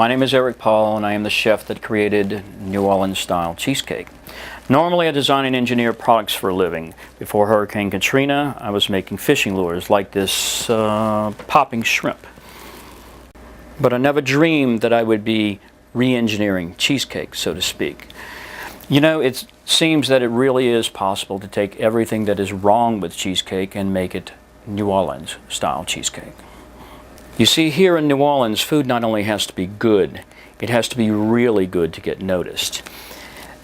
My name is Eric Paul, and I am the chef that created New Orleans Style Cheesecake. Normally, I design and engineer products for a living. Before Hurricane Katrina, I was making fishing lures like this popping shrimp. But I never dreamed that I would be re-engineering cheesecake, so to speak. You know, it seems that it really is possible to take everything that is wrong with cheesecake and make it New Orleans style cheesecake. You see, here in New Orleans, food not only has to be good, it has to be really good to get noticed.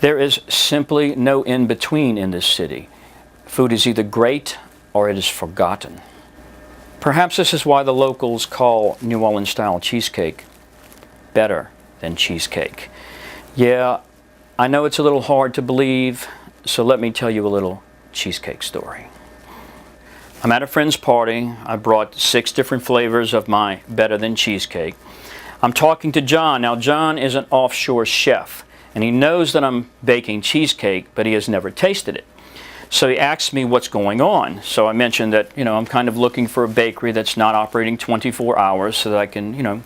There is simply no in-between in this city. Food is either great or it is forgotten. Perhaps this is why the locals call New Orleans style cheesecake better than cheesecake. Yeah, I know it's a little hard to believe, so let me tell you a little cheesecake story. I'm at a friend's party. I brought 6 different flavors of my better than cheesecake. I'm talking to John. Now, John is an offshore chef, and he knows that I'm baking cheesecake, but he has never tasted it. So he asked me what's going on. So I mentioned that, I'm kind of looking for a bakery that's not operating 24 hours so that I can,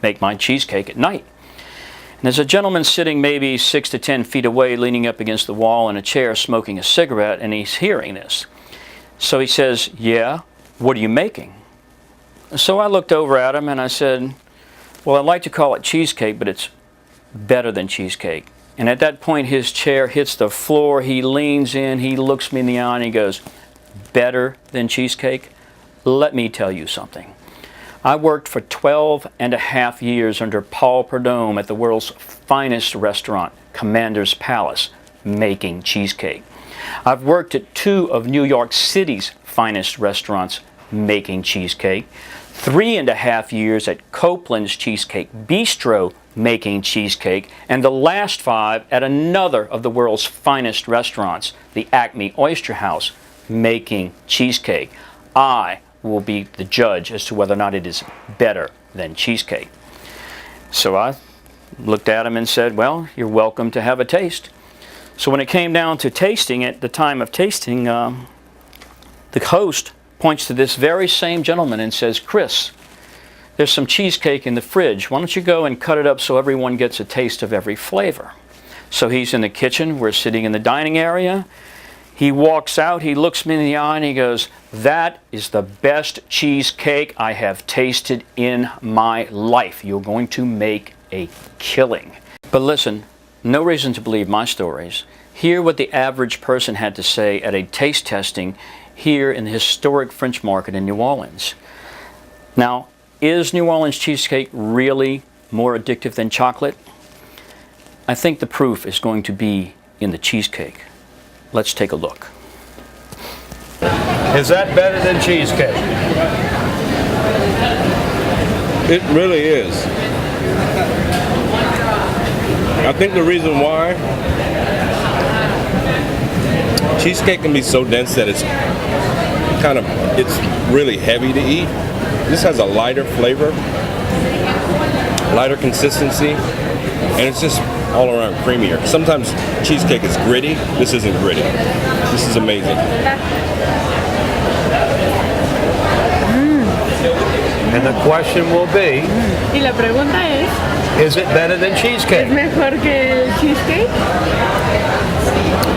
make my cheesecake at night. And there's a gentleman sitting maybe 6 to 10 feet away, leaning up against the wall in a chair, smoking a cigarette, and he's hearing this. So he says, "Yeah, what are you making?" So I looked over at him and I said, "Well, I'd like to call it cheesecake, but it's better than cheesecake." And at that point, his chair hits the floor. He leans in, he looks me in the eye, and he goes, "Better than cheesecake? Let me tell you something. I worked for 12 and a half years under Paul Prudhomme at the world's finest restaurant, Commander's Palace, making cheesecake. I've worked at 2 of New York City's finest restaurants, making cheesecake. 3.5 years at Copeland's Cheesecake Bistro, making cheesecake. And the last 5 at another of the world's finest restaurants, the Acme Oyster House, making cheesecake. I will be the judge as to whether or not it is better than cheesecake." So I looked at him and said, "Well, you're welcome to have a taste." So when it came down to tasting, at the time of tasting, the host points to this very same gentleman and says, "Chris, there's some cheesecake in the fridge. Why don't you go and cut it up so everyone gets a taste of every flavor?" So he's in the kitchen. We're sitting in the dining area. He walks out, he looks me in the eye, and he goes, "That is the best cheesecake I have tasted in my life. You're going to make a killing." But listen, no reason to believe my stories. Hear what the average person had to say at a taste testing here in the historic French Market in New Orleans. Now, is New Orleans cheesecake really more addictive than chocolate? I think the proof is going to be in the cheesecake. Let's take a look. Is that better than cheesecake? It really is. I think the reason why cheesecake can be so dense that it's really heavy to eat. This has a lighter flavor, lighter consistency, and it's just all around creamier. Sometimes cheesecake is gritty. This isn't gritty. This is amazing. And the question will be, Y la pregunta es, is it better than cheesecake? ¿es mejor que el cheesecake?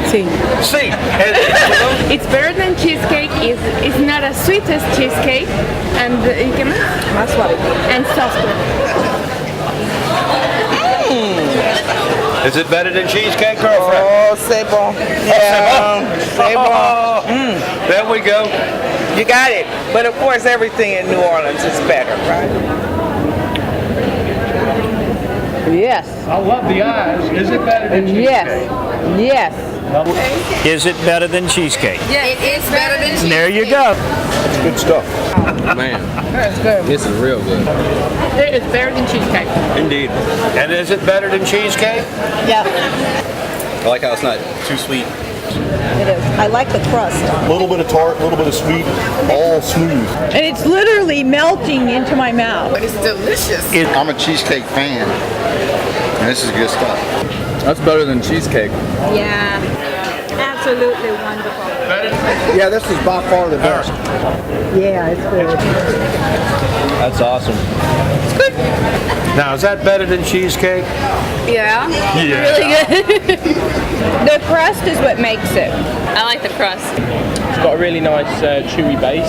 Sí. See, It's better than cheesecake. It's not as sweet as cheesecake. And ¿y qué más? Más suave. And softer. is it better than cheesecake, girlfriend? Oh, c'est bon. Yeah, c'est bon. There we go. You got it. But of course, everything in New Orleans is better, right? Yes. I love the eyes. Is it better than cheesecake? Yes. Yes. Is it better than cheesecake? Yeah, it is better than cheesecake. There you go. It's good stuff. Man, That's good. this is real good. It is better than cheesecake. Indeed. And is it better than cheesecake? Yep. I like how it's not too sweet. It is. I like the crust. A little bit of tart, a little bit of sweet, all smooth. And it's literally melting into my mouth. But it's delicious. I'm a cheesecake fan, and this is good stuff. That's better than cheesecake. Yeah. absolutely wonderful. Yeah, this is by far the best. Yeah, it's good. That's awesome. It's good. Now, is that better than cheesecake? Yeah. Really good. The crust is what makes it. I like the crust. It's got a really nice chewy base.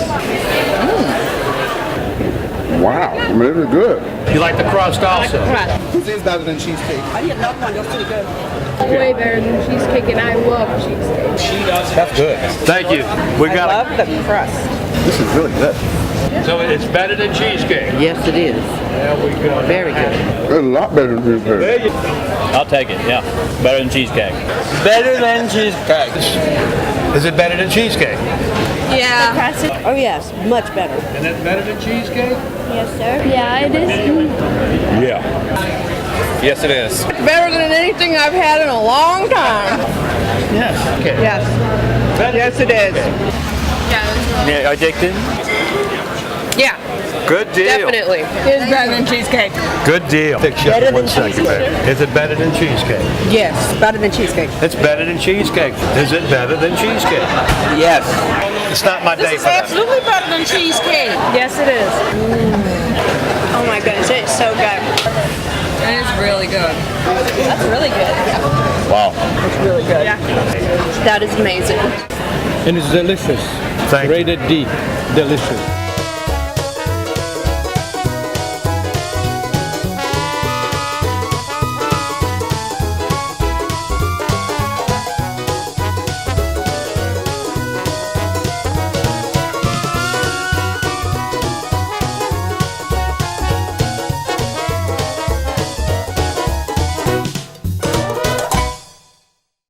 Wow, I mean, it's good. You like the crust also? This is better than cheesecake. Way better than cheesecake, and I love cheesecake. That's good. Thank you. We got Love the crust. This is really good. So it's better than cheesecake. Yes, it is. There we go. Very good. It's a lot better than cheesecake. I'll take it, yeah. Better than cheesecake. Better than cheesecake. Is it better than cheesecake? Yeah. Oh yes, much better. And it's better than cheesecake? Yes, sir. Yeah, it is. Yeah. Yes, it is. Better than anything I've had in a long time. Yes. Okay. Yes. Yes, it is. Yeah, addicted? Yeah, Good deal. definitely. It is better than cheesecake. Good deal. Better than cheesecake. Is it better than cheesecake? Yes, better than cheesecake. It's better than cheesecake. Is it better than cheesecake? Yes. It's not my day for that. Absolutely better than cheesecake. Yes, it is. Oh my goodness, it's so good. That is really good. That's really good. Wow. Really good. That is amazing. And it's delicious. Thank you. Rated D. Delicious.